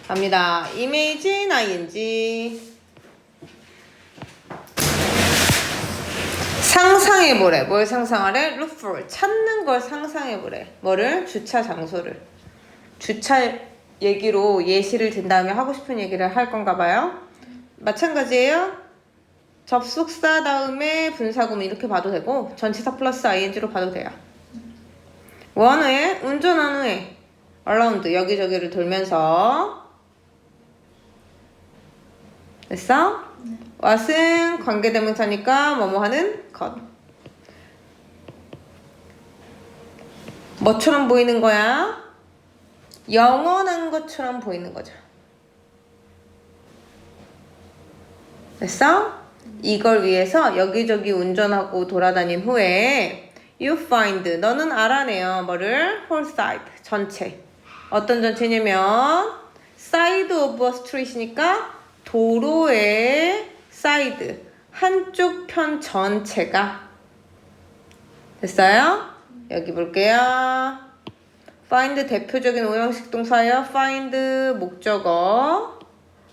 갑니다. imagine ing. 상상해보래. 뭘 상상하래? look for. 찾는 걸 상상해보래. 뭐를? 주차 장소를. 주차 얘기로 예시를 든 다음에 하고 싶은 얘기를 할 건가 봐요. 마찬가지예요. 접속사 다음에 분사구문 이렇게 봐도 되고 전치사 플러스 ing로 봐도 돼요. 원후에 운전한 후에 around 여기저기를 돌면서 됐어? what은 관계대명사니까 뭐뭐 하는 것. 뭐처럼 보이는 거야? 영원한 것처럼 보이는 거죠. 됐어? 이걸 위해서 여기저기 운전하고 돌아다닌 후에 you find 너는 알아내요. 뭐를? whole side 전체. 어떤 전체냐면 side of a street이니까 도로의 side 한쪽 편 전체가. 됐어요? 여기 볼게요. find 대표적인 오형식 동사예요. find 목적어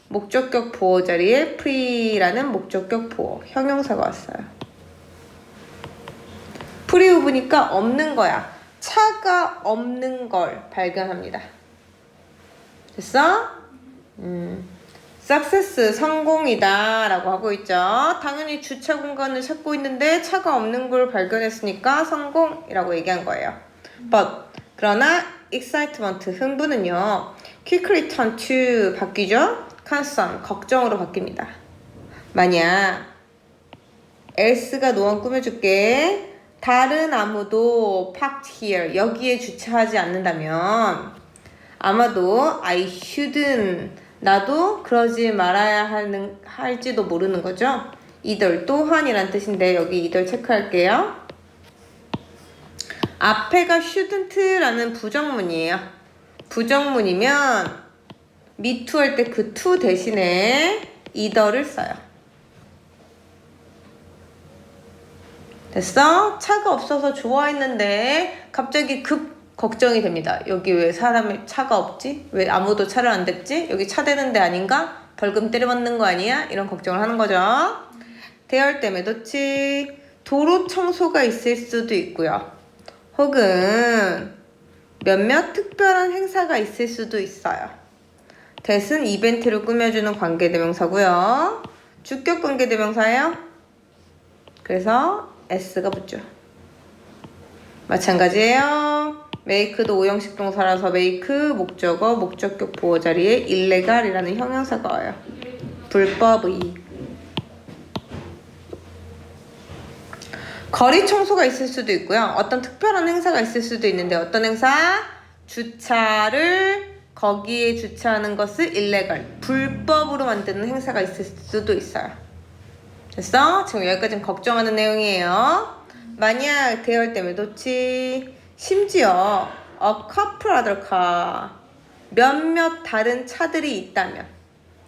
목적격 보호 자리에 pre라는 목적격 보호 형용사가 왔어요. 프리우브니까 없는 거야. 차가 없는 걸 발견합니다. 됐어? success 성공이다 라고 하고 있죠. 당연히 주차 공간을 찾고 있는데 차가 없는 걸 발견했으니까 성공이라고 얘기한 거예요. but 그러나 excitement 흥분은요 quickly turn to 바뀌죠. concern 걱정으로 바뀝니다. 만약 else가 노안 꾸며줄게. 다른 아무도 parked here 여기에 주차하지 않는다면 아마도 I shouldn't 나도 그러지 말아야 할지도 모르는 거죠. either 또한이란 뜻인데 여기 either 체크할게요. 앞에가 shouldn't라는 부정문이에요. 부정문이면 me too 할 때 그 to 대신에 either를 써요. 됐어? 차가 없어서 좋아했는데 갑자기 급 걱정이 됩니다. 여기 왜 사람이 차가 없지? 왜 아무도 차를 안 댔지? 여기 차 대는 데 아닌가? 벌금 때려받는 거 아니야? 이런 걱정을 하는 거죠. 대열 때문에 그렇지. 도로 청소가 있을 수도 있고요. 혹은 몇몇 특별한 행사가 있을 수도 있어요. that은 이벤트를 꾸며주는 관계대명사고요. 주격 관계대명사예요. 그래서 s가 붙죠. 마찬가지예요. make도 오형식 동사라서 make 목적어 목적격 보호 자리에 illegal이라는 형용사가 와요. 불법의. 거리 청소가 있을 수도 있고요. 어떤 특별한 행사가 있을 수도 있는데 어떤 행사? 주차를 거기에 주차하는 것을 illegal 불법으로 만드는 행사가 있을 수도 있어요. 됐어? 지금 여기까지는 걱정하는 내용이에요. 만약 대열 때문에 놓지. 심지어 a couple other car 몇몇 다른 차들이 있다면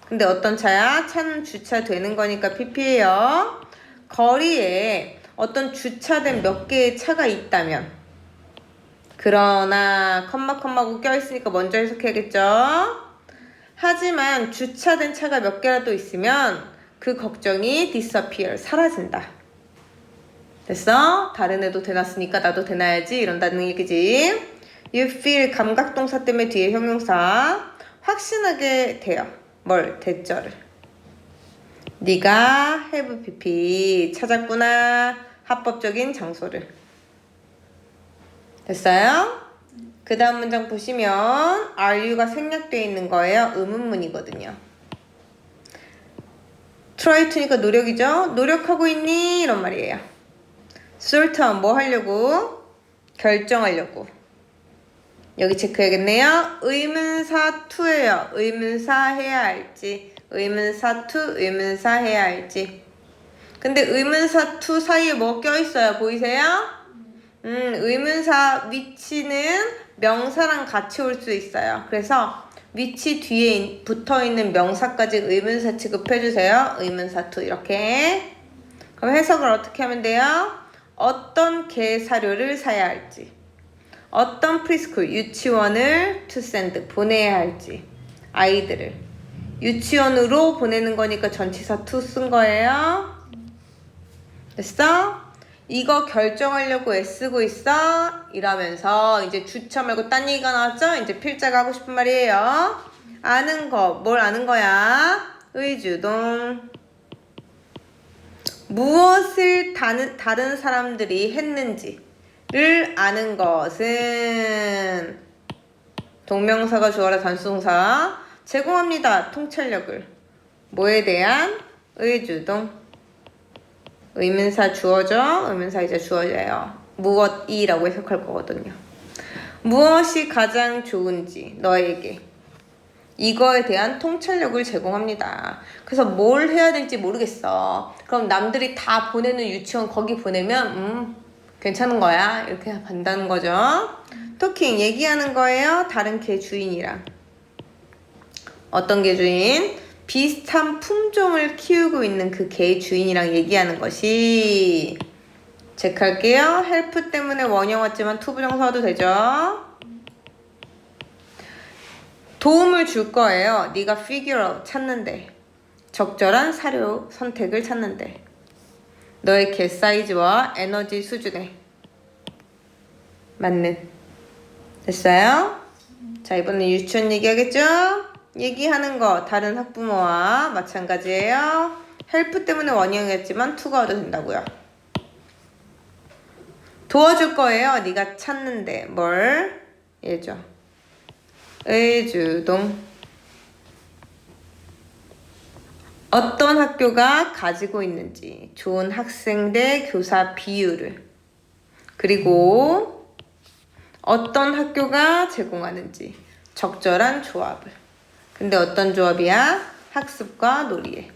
근데 어떤 차야? 차는 주차되는 거니까 pp예요. 거리에 어떤 주차된 몇 개의 차가 있다면 그러나 컴마고 껴있으니까 먼저 해석해야겠죠. 하지만 주차된 차가 몇 개라도 있으면 그 걱정이 disappear 사라진다. 됐어? 다른 애도 대놨으니까 나도 대놔야지 이런다는 얘기지. You feel 감각동사 때문에 뒤에 형용사 확신하게 돼요. 뭘? 대절을. 네가 have pp 찾았구나. 합법적인 장소를. 됐어요? 그 다음 문장 보시면 are you가 생략되어 있는 거예요. 의문문이거든요. try to니까 노력이죠. 노력하고 있니? 이런 말이에요. certain 뭐 하려고? 결정하려고. 여기 체크해야겠네요. 의문사 to예요. 의문사 해야 할지. 의문사 to 의문사 해야 할지. 근데 의문사 to 사이에 뭐 껴있어요? 보이세요? 의문사 위치는 명사랑 같이 올 수 있어요. 그래서 위치 뒤에 붙어있는 명사까지 의문사 취급해주세요. 의문사 to 이렇게. 그럼 해석을 어떻게 하면 돼요? 어떤 개사료를 사야 할지 어떤 프리스쿨 유치원을 to send 보내야 할지 아이들을. 유치원으로 보내는 거니까 전치사 to 쓴 거예요. 됐어? 이거 결정하려고 애쓰고 있어? 이러면서 이제 주차 말고 딴 얘기가 나왔죠? 이제 필자가 하고 싶은 말이에요. 아는 거. 뭘 아는 거야? 의주동. 무엇을 다른 사람들이 했는지를 아는 것은 동명사가 주어라 단수동사 제공합니다. 통찰력을. 뭐에 대한? 의주동. 의문사 주어져. 의문사 이제 주어져요. 무엇이라고 해석할 거거든요. 무엇이 가장 좋은지 너에게 이거에 대한 통찰력을 제공합니다. 그래서 뭘 해야 될지 모르겠어. 그럼 남들이 다 보내는 유치원 거기 보내면 괜찮은 거야. 이렇게 한다는 거죠. 토킹 얘기하는 거예요. 다른 개 주인이랑. 어떤 개 주인? 비슷한 품종을 키우고 있는 그 개 주인이랑 얘기하는 것이 체크할게요. 헬프 때문에 원형 왔지만 투부정사도 되죠. 도움을 줄 거예요. 네가 figure out 찾는데. 적절한 사료 선택을 찾는데. 너의 개 사이즈와 에너지 수준에 맞는. 됐어요? 자, 이번엔 유치원 얘기하겠죠? 얘기하는 거 다른 학부모와 마찬가지예요. 헬프 때문에 원형이었지만 투가 와도 된다고요. 도와줄 거예요. 네가 찾는데 뭘? 얘죠. 의주동. 어떤 학교가 가지고 있는지 좋은 학생 대 교사 비율을, 그리고 어떤 학교가 제공하는지 적절한 조합을. 근데 어떤 조합이야? 학습과 놀이에.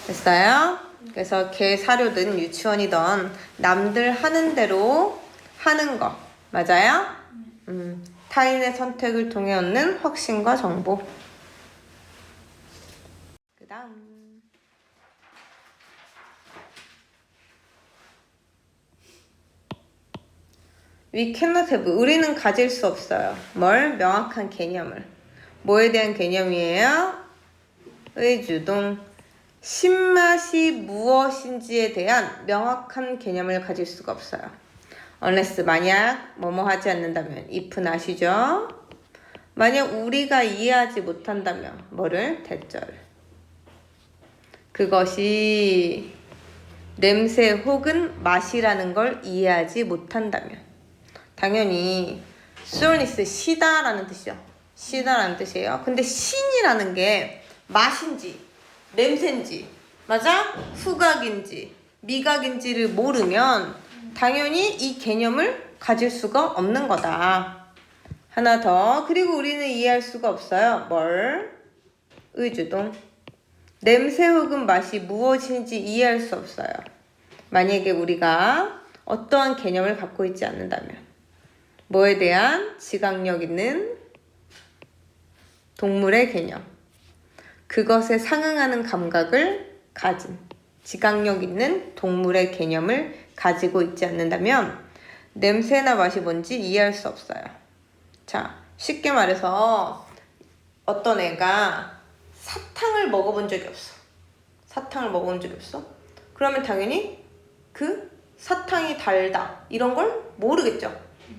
됐어요? 그래서 개 사료든 유치원이든 남들 하는 대로 하는 거 맞아요? 타인의 선택을 통해 얻는 확신과 정보. 그 다음 We cannot have. 우리는 가질 수 없어요. 뭘? 명확한 개념을. 뭐에 대한 개념이에요? 의주동. 신맛이 무엇인지에 대한 명확한 개념을 가질 수가 없어요. unless 만약 뭐뭐 하지 않는다면 if는 아시죠? 만약 우리가 이해하지 못한다면 뭐를? 대절을. 그것이 냄새 혹은 맛이라는 걸 이해하지 못한다면 당연히 sourness 시다라는 뜻이죠. 시다라는 뜻이에요. 근데 신이라는 게 맛인지 냄새인지 맞아? 후각인지 미각인지를 모르면 당연히 이 개념을 가질 수가 없는 거다. 하나 더. 그리고 우리는 이해할 수가 없어요. 뭘? 의주동. 냄새 혹은 맛이 무엇인지 이해할 수 없어요. 만약에 우리가 어떠한 개념을 갖고 있지 않는다면. 뭐에 대한? 지각력 있는 동물의 개념. 그것에 상응하는 감각을 가진 지각력 있는 동물의 개념을 가지고 있지 않는다면 냄새나 맛이 뭔지 이해할 수 없어요. 자, 쉽게 말해서 어떤 애가 사탕을 먹어본 적이 없어. 사탕을 먹어본 적이 없어? 그러면 당연히 그 사탕이 달다 이런 걸 모르겠죠.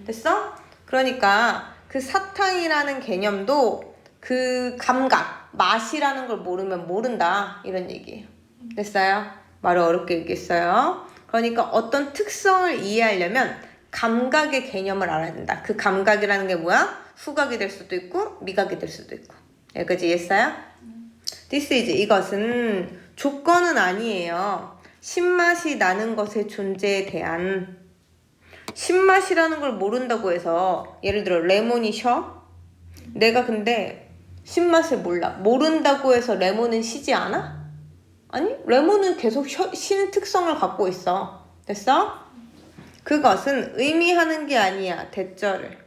됐어? 그러니까 그 사탕이라는 개념도 그 감각, 맛이라는 걸 모르면 모른다 이런 얘기예요. 됐어요? 말을 어렵게 얘기했어요. 그러니까 어떤 특성을 이해하려면 감각의 개념을 알아야 된다. 그 감각이라는 게 뭐야? 후각이 될 수도 있고 미각이 될 수도 있고. 여기까지 이해했어요? This is 이것은 조건은 아니에요. 신맛이 나는 것의 존재에 대한. 신맛이라는 걸 모른다고 해서 예를 들어 레몬이 셔? 내가 근데 신맛을 몰라. 모른다고 해서 레몬은 시지 않아? 아니 레몬은 계속 쉬는 특성을 갖고 있어. 됐어? 그것은 의미하는 게 아니야. 대절을.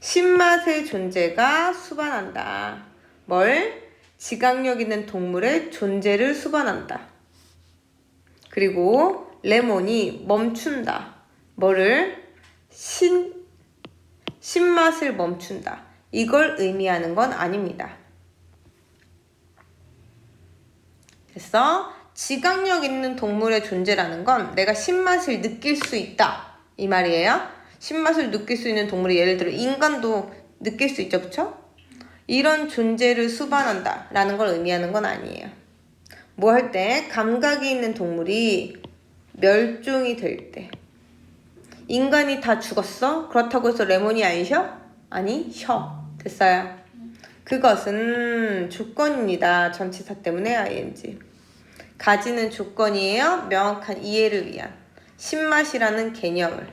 신맛의 존재가 수반한다. 뭘? 지각력 있는 동물의 존재를 수반한다. 그리고 레몬이 멈춘다. 뭐를? 신맛을 멈춘다. 이걸 의미하는 건 아닙니다. 그래서 지각력 있는 동물의 존재라는 건 내가 신맛을 느낄 수 있다 이 말이에요. 신맛을 느낄 수 있는 동물이 예를 들어 인간도 느낄 수 있죠, 그쵸? 이런 존재를 수반한다 라는 걸 의미하는 건 아니에요. 뭐 할 때? 감각이 있는 동물이 멸종이 될 때. 인간이 다 죽었어? 그렇다고 해서 레몬이 안 쉬어? 아니, 쉬어. 됐어요. 그것은 조건입니다. 전치사 때문에 ing. 가지는 조건이에요. 명확한 이해를 위한. 신맛이라는 개념을.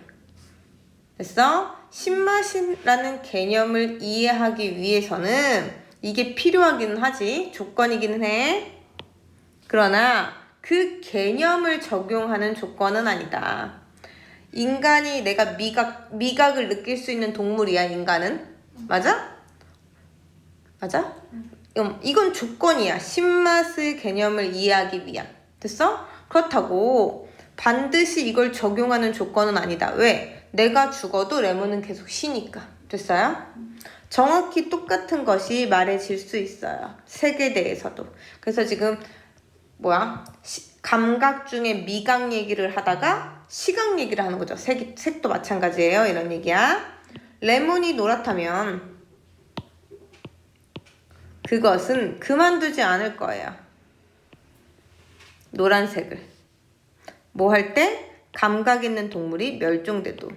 됐어? 신맛이라는 개념을 이해하기 위해서는 이게 필요하기는 하지. 조건이기는 해. 그러나 그 개념을 적용하는 조건은 아니다. 인간이 내가 미각을 느낄 수 있는 동물이야, 인간은. 맞아? 맞아? 이건 조건이야. 신맛의 개념을 이해하기 위한. 됐어? 그렇다고 반드시 이걸 적용하는 조건은 아니다. 왜? 내가 죽어도 레몬은 계속 쉬니까. 됐어요? 정확히 똑같은 것이 말해질 수 있어요. 색에 대해서도. 그래서 지금 감각 중에 미각 얘기를 하다가 시각 얘기를 하는 거죠. 색도 마찬가지예요. 이런 얘기야. 레몬이 노랗다면 그것은 그만두지 않을 거예요. 노란색을. 뭐 할 때? 감각 있는 동물이 멸종돼도.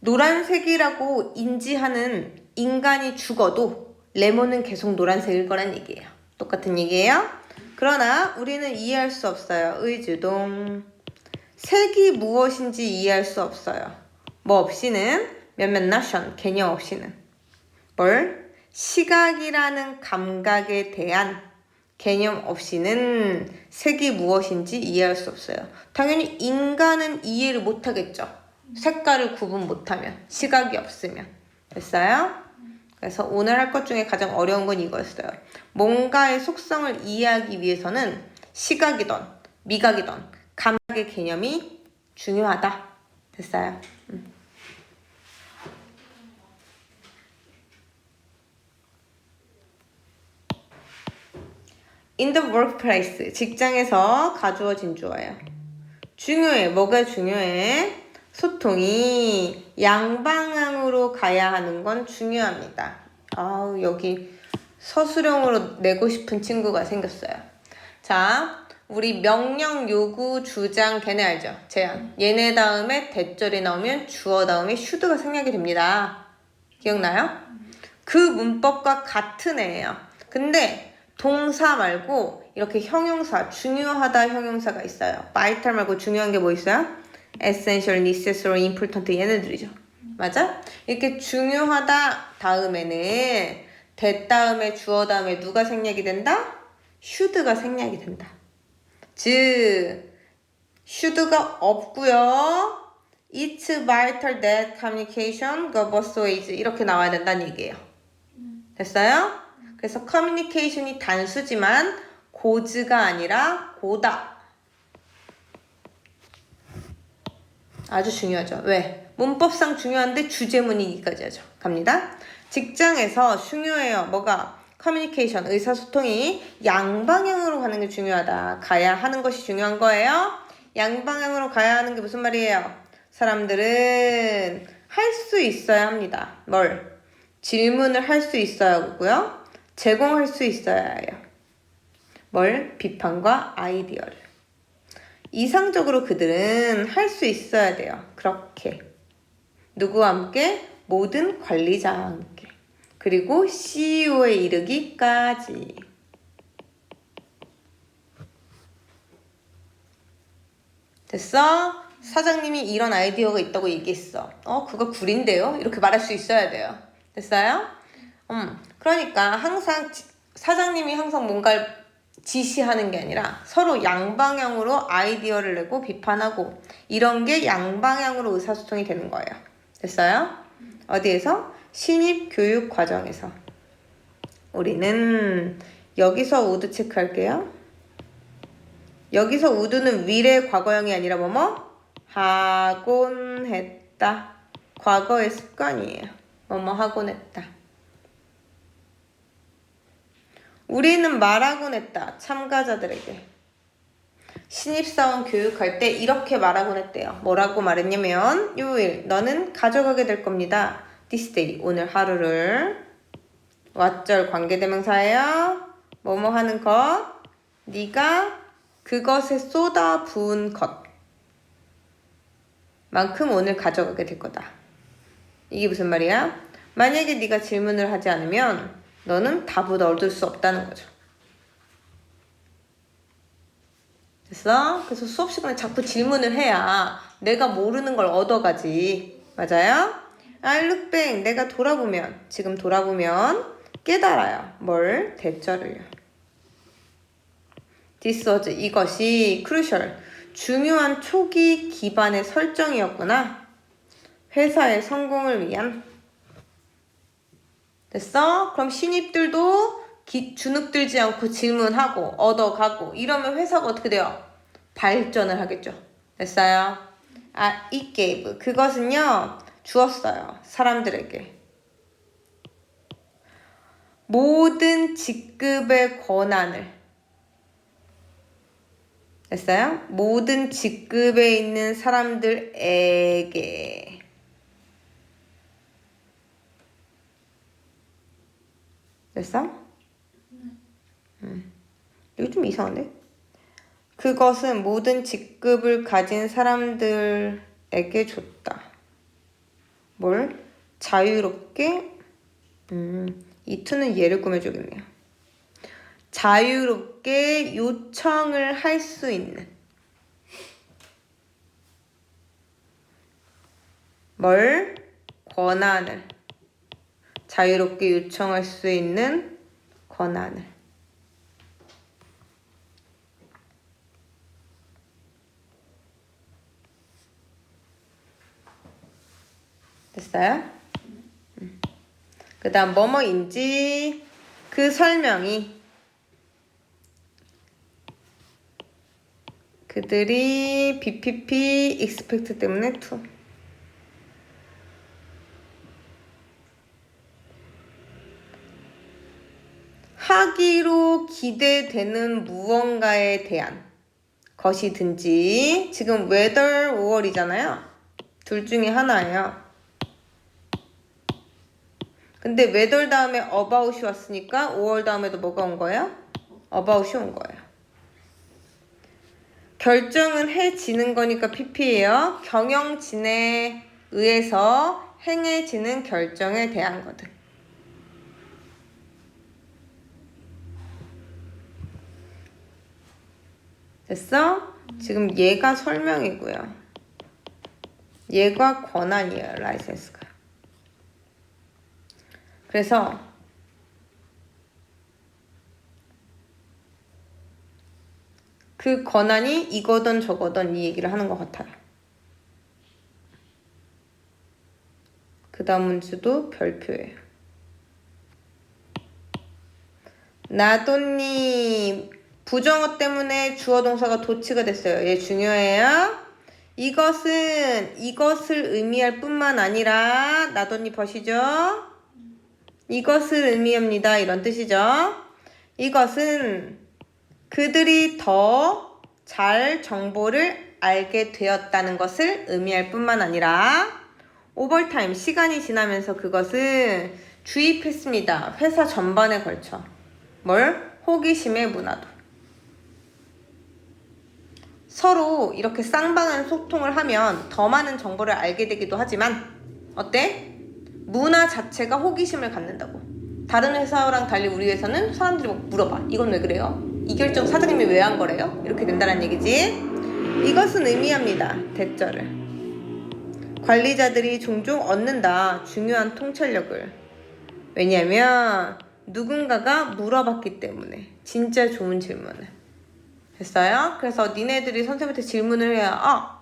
노란색이라고 인지하는 인간이 죽어도 레몬은 계속 노란색일 거란 얘기예요. 똑같은 얘기예요. 그러나 우리는 이해할 수 없어요. 의주동. 색이 무엇인지 이해할 수 없어요. 뭐 없이는 몇몇 나션 개념 없이는. 뭘? 시각이라는 감각에 대한 개념 없이는 색이 무엇인지 이해할 수 없어요. 당연히 인간은 이해를 못하겠죠. 색깔을 구분 못하면, 시각이 없으면. 됐어요? 그래서 오늘 할 것 중에 가장 어려운 건 이거였어요. 뭔가의 속성을 이해하기 위해서는 시각이든 미각이든 감각의 개념이 중요하다. 됐어요? In the workplace, 직장에서 가주어진 주어예요. 중요해. 뭐가 중요해? 소통이 양방향으로 가야 하는 건 중요합니다. 아우, 여기 서술형으로 내고 싶은 친구가 생겼어요. 자, 우리 명령, 요구, 주장, 걔네 알죠? 제안. 얘네 다음에 대절이 나오면 주어 다음에 should가 생략이 됩니다. 기억나요? 그 문법과 같은 애예요. 근데 동사 말고 이렇게 형용사, 중요하다 형용사가 있어요. vital 말고 중요한 게 뭐 있어요? essential, necessary, important 얘네들이죠. 맞아? 이렇게 중요하다 다음에는 대 다음에 주어 다음에 누가 생략이 된다? should가 생략이 된다. 즉 should가 없고요. It's vital that communication go both ways 이렇게 나와야 된다는 얘기예요. 됐어요? 그래서 커뮤니케이션이 단수지만 고즈가 아니라 고다. 아주 중요하죠. 왜? 문법상 중요한데 주제문이기까지 하죠. 갑니다. 직장에서 중요해요. 뭐가? 커뮤니케이션, 의사소통이 양방향으로 가는 게 중요하다. 가야 하는 것이 중요한 거예요. 양방향으로 가야 하는 게 무슨 말이에요? 사람들은 할 수 있어야 합니다. 뭘? 질문을 할 수 있어야 하고요. 제공할 수 있어야 해요. 뭘? 비판과 아이디어를. 이상적으로 그들은 할 수 있어야 돼요. 그렇게. 누구와 함께? 모든 관리자와 함께. 그리고 CEO에 이르기까지. 됐어? 사장님이 이런 아이디어가 있다고 얘기했어. 그거 구린데요? 이렇게 말할 수 있어야 돼요. 됐어요? 그러니까 항상 사장님이 항상 뭔가를 지시하는 게 아니라 서로 양방향으로 아이디어를 내고 비판하고 이런 게 양방향으로 의사소통이 되는 거예요. 됐어요? 어디에서? 신입 교육 과정에서. 우리는 여기서 우드 체크할게요. 여기서 우드는 will의 과거형이 아니라 뭐뭐? 하곤 했다. 과거의 습관이에요. 뭐뭐 하곤 했다. 우리는 말하곤 했다. 참가자들에게. 신입사원 교육할 때 이렇게 말하곤 했대요. 뭐라고 말했냐면 You will, 너는 가져가게 될 겁니다. This day, 오늘 하루를. 왓절 관계대명사예요. 뭐뭐 하는 것. 네가 그것에 쏟아 부은 것 만큼 오늘 가져가게 될 거다. 이게 무슨 말이야? 만약에 네가 질문을 하지 않으면 너는 답을 얻을 수 없다는 거죠. 됐어? 그래서 수업 시간에 자꾸 질문을 해야 내가 모르는 걸 얻어가지. 맞아요? I look back, 내가 돌아보면, 지금 돌아보면 깨달아요. 뭘? 대절을요. This was, 이것이 crucial, 중요한 초기 기반의 설정이었구나. 회사의 성공을 위한. 됐어? 그럼 신입들도 주눅들지 않고 질문하고 얻어가고 이러면 회사가 어떻게 돼요? 발전을 하겠죠. 됐어요? it gave. 그것은요, 주었어요. 사람들에게. 모든 직급의 권한을. 됐어요? 모든 직급에 있는 사람들에게. 됐어? 이거 좀 이상한데? 그것은 모든 직급을 가진 사람들에게 줬다. 뭘? 자유롭게? 이 투는 예를 꾸며주겠네요. 자유롭게 요청을 할 수 있는. 뭘? 권한을. 자유롭게 요청할 수 있는 권한을. 됐어요? 그 다음 뭐뭐인지 그 설명이 그들이 BPP expect 때문에 to 하기로 기대되는 무언가에 대한 것이든지. 지금 whether or이잖아요. 둘 중에 하나예요. 근데 whether 다음에 about이 왔으니까 or 다음에도 뭐가 온 거예요? about이 온 거예요. 결정은 해지는 거니까 PP예요. 경영진에 의해서 행해지는 결정에 대한 거든. 됐어? 지금 얘가 설명이고요. 얘가 권한이에요. 라이센스가. 그래서 그 권한이 이거든 저거든 이 얘기를 하는 것 같아요. 그 다음 문제도 별표예요. 나도니 부정어 때문에 주어 동사가 도치가 됐어요. 얘 중요해요. 이것을 의미할 뿐만 아니라 나도니 버시죠? 이것을 의미합니다. 이런 뜻이죠. 이것은 그들이 더 잘 정보를 알게 되었다는 것을 의미할 뿐만 아니라 오버타임, 시간이 지나면서 그것은 주입했습니다. 회사 전반에 걸쳐. 뭘? 호기심의 문화도. 서로 이렇게 쌍방한 소통을 하면 더 많은 정보를 알게 되기도 하지만 어때? 문화 자체가 호기심을 갖는다고. 다른 회사랑 달리 우리 회사는 사람들이 막 물어봐. 이건 왜 그래요? 이 결정 사장님이 왜 한 거래요? 이렇게 된다는 얘기지. 이것은 의미합니다. 대절을. 관리자들이 종종 얻는다. 중요한 통찰력을. 왜냐면 누군가가 물어봤기 때문에. 진짜 좋은 질문을. 됐어요? 그래서 니네들이 선생님한테 질문을 해야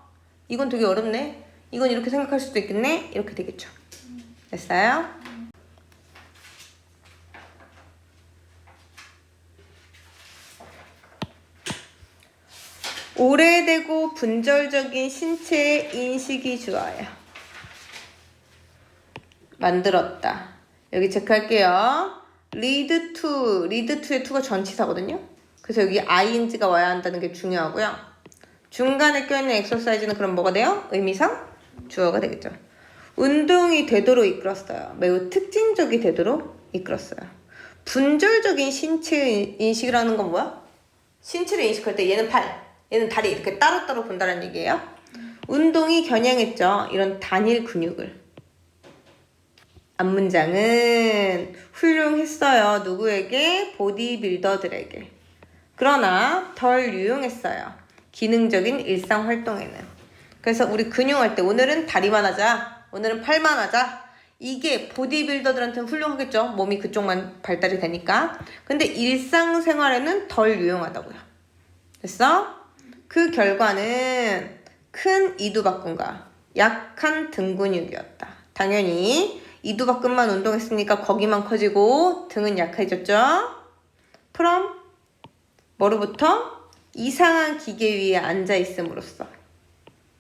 이건 되게 어렵네. 이건 이렇게 생각할 수도 있겠네. 이렇게 되겠죠. 됐어요? 오래되고 분절적인 신체의 인식이 좋아요. 만들었다. 여기 체크할게요. lead to의 to가 전치사거든요. 그래서 여기 ing가 와야 한다는 게 중요하고요. 중간에 껴있는 exercise는 그럼 뭐가 돼요? 의미상 주어가 되겠죠. 운동이 되도록 이끌었어요. 매우 특징적이 되도록 이끌었어요. 분절적인 신체 인식이라는 건 뭐야? 신체를 인식할 때 얘는 팔, 얘는 다리 이렇게 따로따로 본다는 얘기예요. 운동이 겨냥했죠. 이런 단일 근육을. 앞문장은 훌륭했어요. 누구에게? 보디빌더들에게. 그러나 덜 유용했어요. 기능적인 일상 활동에는. 그래서 우리 근육할 때 오늘은 다리만 하자. 오늘은 팔만 하자. 이게 보디빌더들한테는 훌륭하겠죠. 몸이 그쪽만 발달이 되니까. 근데 일상생활에는 덜 유용하다고요. 됐어? 그 결과는 큰 이두박근과 약한 등 근육이었다. 당연히 이두박근만 운동했으니까 거기만 커지고 등은 약해졌죠. 그럼 뭐로부터? 이상한 기계 위에 앉아있음으로써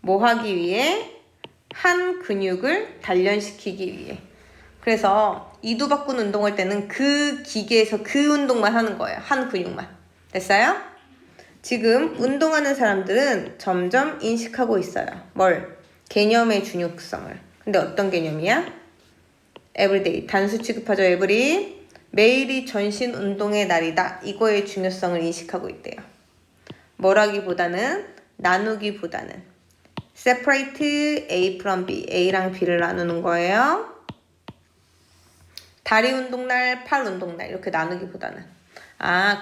뭐 하기 위해? 한 근육을 단련시키기 위해. 그래서 이두박근 운동할 때는 그 기계에서 그 운동만 하는 거예요. 한 근육만. 됐어요? 지금 운동하는 사람들은 점점 인식하고 있어요. 뭘? 개념의 중요성을. 근데 어떤 개념이야? everyday. 단수 취급하죠. every. 매일이 전신 운동의 날이다. 이거의 중요성을 인식하고 있대요. 뭐라기보다는 나누기보다는 separate A from B. A랑 B를 나누는 거예요. 다리 운동날, 팔 운동날 이렇게 나누기보다는.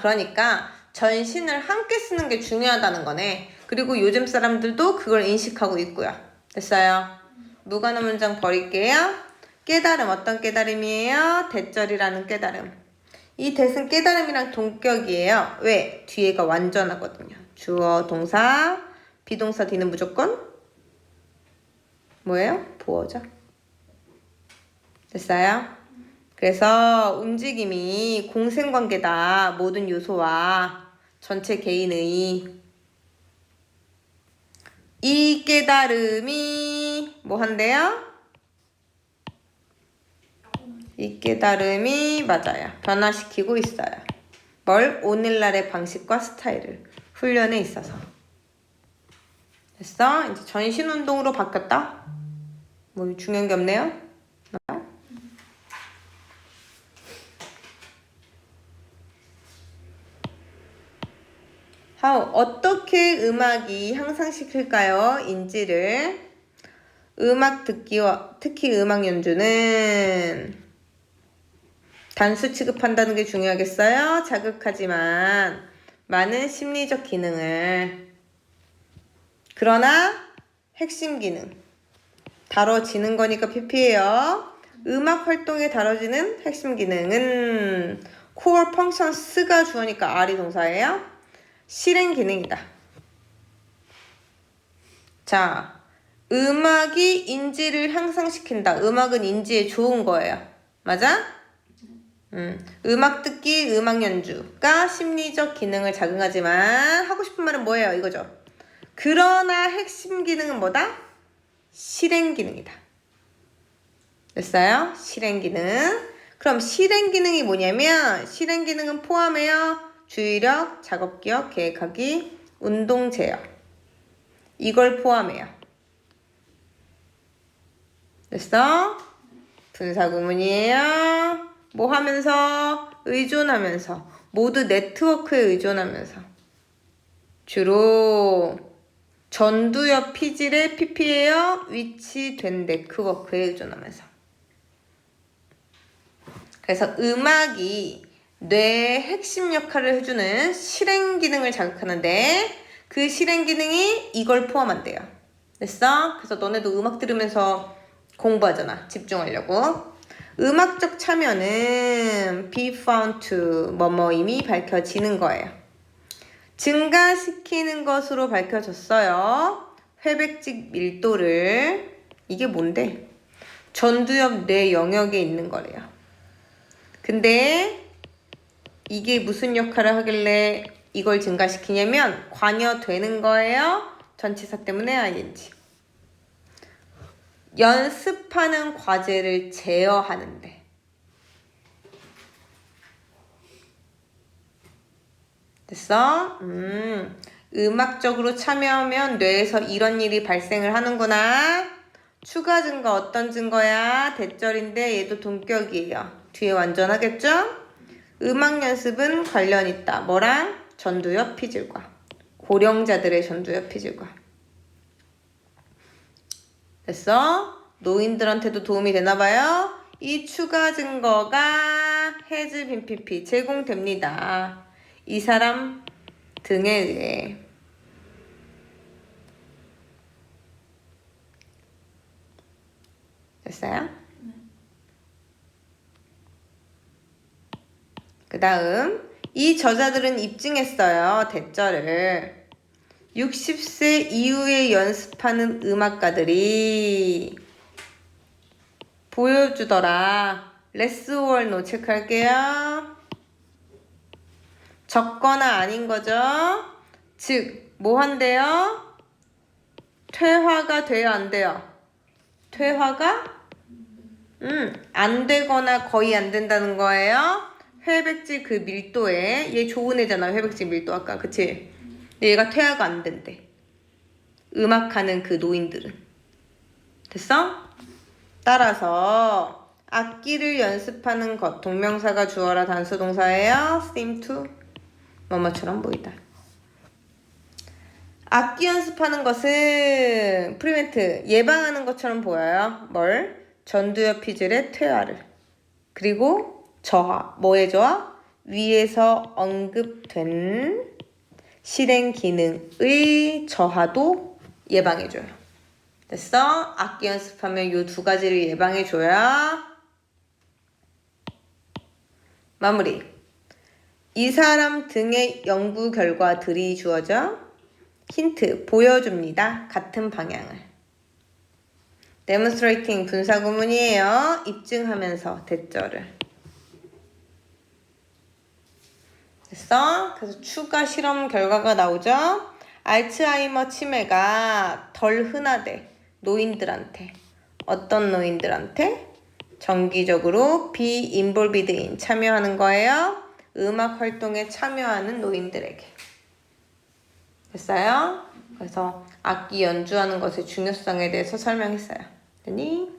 그러니까 전신을 함께 쓰는 게 중요하다는 거네. 그리고 요즘 사람들도 그걸 인식하고 있고요. 됐어요? 무관한 문장 버릴게요. 깨달음 어떤 깨달음이에요? 대절이라는 깨달음. 이 대은 깨달음이랑 동격이에요. 왜? 뒤에가 완전하거든요. 주어, 동사, 비동사 뒤는 무조건 뭐예요? 보어죠. 됐어요? 그래서 움직임이 공생관계다. 모든 요소와 전체 개인의. 이 깨달음이 뭐 한대요? 이 깨달음이 맞아요. 변화시키고 있어요. 뭘? 오늘날의 방식과 스타일을. 훈련에 있어서. 됐어? 이제 전신 운동으로 바뀌었다? 뭐 중요한 게 없네요? 어떻게 음악이 향상시킬까요? 인지를. 음악 듣기와 특히 음악 연주는 단수 취급한다는 게 중요하겠어요? 자극하지만 많은 심리적 기능을. 그러나 핵심 기능 다뤄지는 거니까 PP예요. 음악 활동에 다뤄지는 핵심 기능은 core functions가 주어니까 R이 동사예요. 실행 기능이다. 자, 음악이 인지를 향상시킨다. 음악은 인지에 좋은 거예요. 맞아? 음악 듣기, 음악 연주가 심리적 기능을 자극하지만 하고 싶은 말은 뭐예요? 이거죠. 그러나 핵심 기능은 뭐다? 실행 기능이다. 됐어요? 실행 기능. 그럼 실행 기능이 뭐냐면 실행 기능은 포함해요. 주의력, 작업기억, 계획하기, 운동 제어. 이걸 포함해요. 됐어? 분사구문이에요. 뭐 하면서? 의존하면서. 모두 네트워크에 의존하면서. 주로 전두엽 피질의 PP예요. 위치된 네트워크에 의존하면서. 그래서 음악이 뇌의 핵심 역할을 해주는 실행 기능을 자극하는데 그 실행 기능이 이걸 포함한대요. 됐어? 그래서 너네도 음악 들으면서 공부하잖아. 집중하려고. 음악적 참여는 be found to 뭐뭐임이 밝혀지는 거예요. 증가시키는 것으로 밝혀졌어요. 회백직 밀도를. 이게 뭔데? 전두엽 뇌 영역에 있는 거래요. 근데 이게 무슨 역할을 하길래 이걸 증가시키냐면 관여되는 거예요. 전치사 때문에 ing. 연습하는 과제를 제어하는데. 됐어? 음악적으로 참여하면 뇌에서 이런 일이 발생을 하는구나. 추가 증거 어떤 증거야? 대절인데 얘도 동격이에요. 뒤에 완전 하겠죠? 음악 연습은 관련 있다. 뭐랑? 전두엽 피질과. 고령자들의 전두엽 피질과. 됐어? 노인들한테도 도움이 되나봐요. 이 추가 증거가 has been pp 제공됩니다. 이 사람 등에 의해. 됐어요? 그 다음 이 저자들은 입증했어요. 대절을. 60세 이후에 연습하는 음악가들이 보여주더라. 레스월노 체크할게요. 적거나 아닌 거죠. 즉, 뭐 한대요? 퇴화가 돼요, 안 돼요? 퇴화가? 안 되거나 거의 안 된다는 거예요. 회백질 그 밀도에. 얘 좋은 애잖아, 회백질 밀도 아까. 그치? 근데 얘가 퇴화가 안 된대. 음악하는 그 노인들은. 됐어? 따라서 악기를 연습하는 것. 동명사가 주어라 단수동사예요. seem to 뭐뭐처럼 보이다. 악기 연습하는 것은 프리벤트 예방하는 것처럼 보여요. 뭘? 전두엽 피질의 퇴화를. 그리고 저하. 뭐의 저하? 위에서 언급된 실행 기능의 저하도 예방해줘요. 됐어? 악기 연습하면 이 두 가지를 예방해줘야. 마무리. 이 사람 등의 연구 결과들이 주어져 힌트 보여줍니다. 같은 방향을. demonstrating 분사구문이에요. 입증하면서 대절을. 됐어? 그래서 추가 실험 결과가 나오죠. 알츠하이머 치매가 덜 흔하대. 노인들한테. 어떤 노인들한테? 정기적으로 be involved in 참여하는 거예요. 음악 활동에 참여하는 노인들에게. 됐어요? 그래서 악기 연주하는 것의 중요성에 대해서 설명했어요. 됐니?